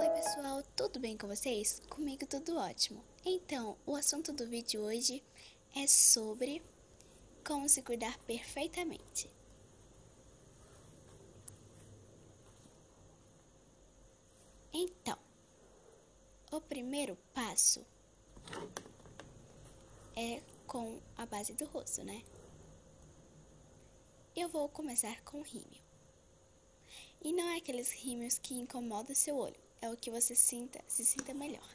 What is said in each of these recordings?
Oi pessoal, tudo bem com vocês? Comigo tudo ótimo. Então, o assunto do vídeo hoje é sobre como se cuidar perfeitamente. Então, o primeiro passo é com a base do rosto, né? Eu vou começar com rímel. E não é aqueles rímels que incomodam seu olho, é o que você se sinta melhor.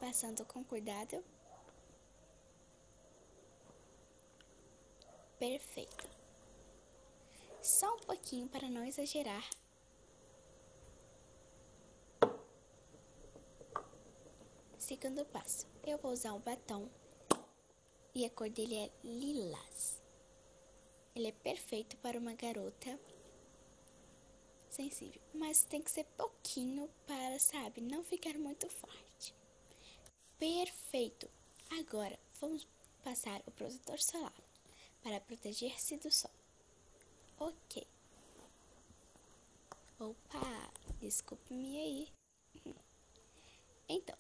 Passando com cuidado. Perfeito. Só um pouquinho para não exagerar. Segundo passo, eu vou usar um batom e a cor dele é lilás. Ele é perfeito para uma garota sensível, mas tem que ser pouquinho para, sabe, não ficar muito forte. Perfeito! Agora, vamos passar o protetor solar para proteger-se do sol. Ok. Opa, desculpe-me aí. Então,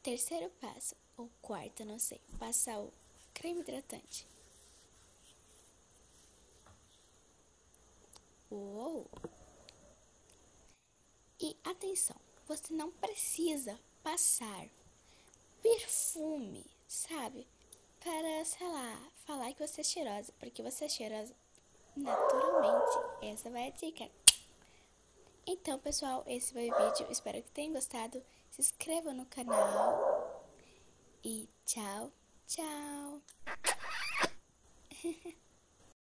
terceiro passo, ou quarto, não sei, passar o creme hidratante. Uou! E atenção, você não precisa passar perfume, sabe? Para, sei lá, falar que você é cheirosa, porque você é cheirosa naturalmente. Essa vai a dica. Então, pessoal, esse foi o vídeo. Espero que tenham gostado. Se inscreva no canal. E tchau, tchau.